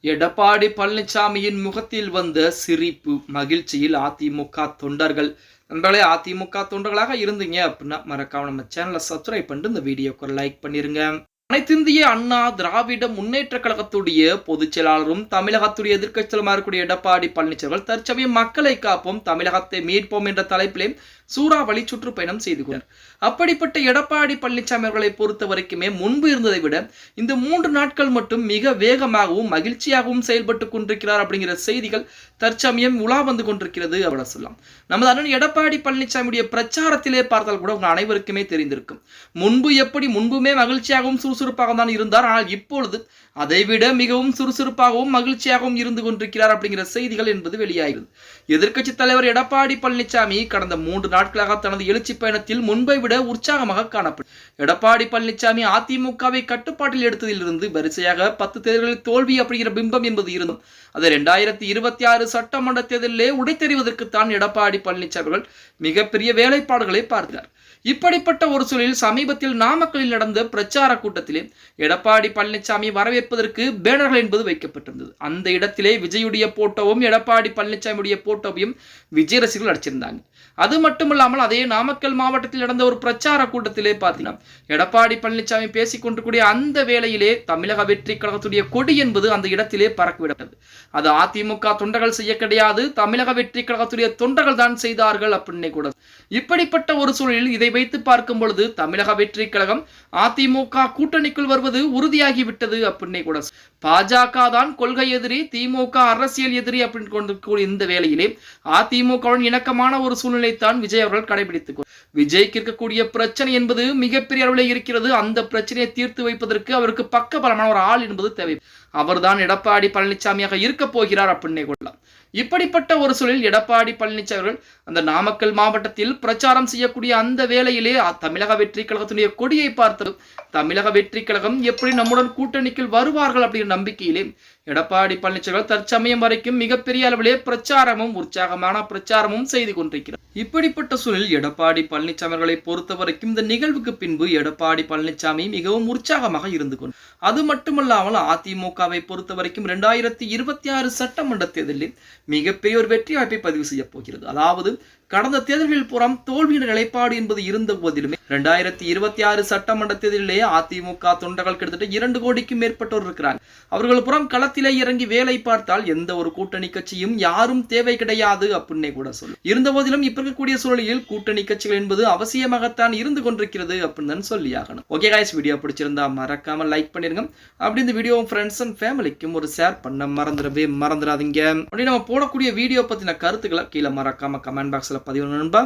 எடப்பாடி பழனிசாமியின் முகத்தில் வந்த சிரிப்பு மகிழ்ச்சியில் அதிமுக தொண்டர்கள். நண்பர்களே, அதிமுக தொண்டர்களாக இருந்தீங்க அப்படின்னா மறக்காம நம்ம சேனலை சப்ஸ்கிரைப் பண்ணிட்டு இந்த வீடியோக்கு ஒரு லைக் பண்ணிருங்க. அனைத்திந்திய அண்ணா திராவிட முன்னேற்ற கழகத்துடைய பொதுச் செயலாளரும் தமிழகத்துடைய எதிர்க்கட்சியுமா இருக்கக்கூடிய எடப்பாடி பழனிசாமி தற்சமயம் மக்களை காப்போம், தமிழகத்தை மீட்போம் என்ற தலைப்பிலே சூறாவளி சுற்றுப்பயணம் செய்து கொண்டார். அப்படிப்பட்ட எடப்பாடி பழனிசாமி அவர்களை பொறுத்த வரைக்குமே முன்பு இருந்ததை விட இந்த 3 நாட்கள் மட்டும் மிக வேகமாகவும் மகிழ்ச்சியாகவும் செயல்பட்டு கொண்டிருக்கிறார் அப்படிங்கிற செய்திகள் தற்சமயம் உலா வந்து கொண்டிருக்கிறது அப்படி சொல்லலாம். நமது அண்ணன் எடப்பாடி பழனிசாமியுடைய பிரச்சாரத்திலே பார்த்தால் கூட உங்கள் அனைவருக்குமே தெரிந்திருக்கும். முன்புமே மகிழ்ச்சியாகவும் சுறுசுறுப்பாக தான் இருந்தார். ஆனால் இப்பொழுது அதைவிட மிகவும் சுறுசுறுப்பாகவும் மகிழ்ச்சியாகவும் இருந்து கொண்டிருக்கிறார் அப்படிங்கிற செய்திகள் என்பது வெளியாகிறது. எதிர்க்கட்சி தலைவர் எடப்பாடி பழனிசாமி கடந்த 3 நாட்களாக தனது எழுச்சி பயணத்தில் முன்பை விட உற்சாகமாக காணப்படும். எடப்பாடி பழனிசாமி அதிமுகவை கட்டுப்பாட்டில் எடுத்ததிலிருந்து வரிசையாக 10 தேர்தல்களில் தோல்வி அப்படிங்கிற பிம்பம் என்பது இருந்தும் அதை 2026 சட்டமன்ற தேர்தலிலே உடைத்தெறிவதற்குத்தான் எடப்பாடி பழனிசாமி அவர்கள் மிகப்பெரிய வேலைப்பாடுகளை பார்த்தார். இப்படிப்பட்ட ஒரு சூழலில் சமீபத்தில் நாமக்கலில் நடந்த பிரச்சார கூட்டத்திலே எடப்பாடி பழனிசாமி வரவேற்பதற்கு பேனர்கள் என்பது வைக்கப்பட்டிருந்தது. அந்த இடத்திலே விஜயுடைய போட்டோவும் எடப்பாடி பழனிசாமியுடைய போட்டோவையும் விஜய் ரசிகர்கள் அடிச்சிருந்தாங்க. அது மட்டுமல்லாமல் அதே நாமக்கல் மாவட்டத்தில் நடந்த ஒரு பிரச்சார கூட்டத்திலே பார்த்தீங்கன்னா எடப்பாடி பழனிசாமி பேசிக் கொண்டிருக்கூடிய அந்த வேளையிலே தமிழக வெற்றி கழகத்துடைய கொடி என்பது அந்த இடத்திலே பறக்கவிடப்பட்டது. அது அதிமுக தொண்டர்கள் செய்ய கிடையாது, தமிழக வெற்றி கழகத்துடைய தொண்டர்கள் தான் செய்தார்கள் அப்படின்னு கூட. இப்படிப்பட்ட ஒரு சூழலில் இதை வைத்து பார்க்கும் பொழுது தமிழக வெற்றி கழகம் அதிமுக கூட்டணிக்குள் வருவது உறுதியாகிவிட்டது அப்படின்னு கூட. பாஜக தான் கொள்கை எதிரி, திமுக அரசியல் எதிரி அப்படின்னு கொண்டிருக்கக்கூடிய இந்த வேளையிலே அதிமுகவுடன் இணக்கமான ஒரு சூழ்நிலை தான் விஜய் அவர்கள் கடைபிடித்துக் விஜய்க்கு இருக்கக்கூடிய பிரச்சனை என்பது மிகப்பெரிய அளவில் இருக்கிறது. அந்த பிரச்சனையை தீர்த்து வைப்பதற்கு அவருக்கு பக்கபலமான ஒரு ஆள் என்பது தேவை. அவர்தான் எடப்பாடி பழனிசாமியாக இருக்க போகிறார் அப்படின்னே கொள்ளலாம். இப்படிப்பட்ட ஒரு சூழலில் எடப்பாடி பழனிசாமி அவர்கள் அந்த நாமக்கல் மாவட்டத்தில் பிரச்சாரம் செய்யக்கூடிய அந்த வேளையிலே தமிழக வெற்றி கழகத்துடைய கொடியை பார்த்தது தமிழக வெற்றி கழகம் எப்படி நம்முடன் கூட்டணிக்குள் வருவார்கள் அப்படிங்கிற நம்பிக்கையிலே எடப்பாடி பழனிசாமி தற்சமயம் வரைக்கும் மிகப்பெரிய அளவிலே பிரச்சாரமும் உற்சாகமான பிரச்சாரமும் செய்து கொண்டிருக்கிறார். இப்படிப்பட்ட சூழலில் எடப்பாடி பழனிசாமி அவர்களை பொறுத்த வரைக்கும் இந்த நிகழ்வுக்கு பின்பு எடப்பாடி பழனிசாமி மிகவும் உற்சாகமாக இருந்து கொண்டு அது மட்டுமல்லாமல் அதிமுகவை பொறுத்த வரைக்கும் 2026 சட்டமன்ற தேர்தலில் மிகப்பெரிய ஒரு வெற்றி வாய்ப்பை பதிவு செய்ய போகிறது. அதாவது கடந்த தேர்தல்களில் புறம் தோல்வியின் நிலைப்பாடு என்பது இருந்த போதிலுமே 2026 சட்டமன்ற தேர்தலிலே அதிமுக தொண்டர்கள் கிட்டத்தட்ட 2 கோடிக்கும் மேற்பட்டோர் இருக்கிறாங்க. அவர்கள் புறம் களத்திலே இறங்கி வேலை பார்த்தால் எந்த ஒரு கூட்டணி கட்சியும் யாரும் தேவை கிடையாது அப்படின்னே கூட சொல்லும். இருந்த போதிலும் இப்ப இருக்கக்கூடிய சூழலில் கூட்டணி கட்சிகள் என்பது அவசியமாகத்தான் இருந்து கொண்டிருக்கிறது அப்படின்னு சொல்லி ஆகணும். ஓகே गाइस, வீடியோ பிடிச்சிருந்தா மறக்காம லைக் பண்ணிருங்க. அப்படி இந்த வீடியோ ஃப்ரெண்ட்ஸ் அண்ட் ஃபேமிலிக்கும் ஒரு ஷேர் பண்ண மறந்துடாதீங்க. அப்படி நம்ம போடக்கூடிய வீடியோ பத்தின கருத்துக்களை கீழே மறக்காம கமெண்ட் பாக்ஸ்ல பதிவு நண்பா.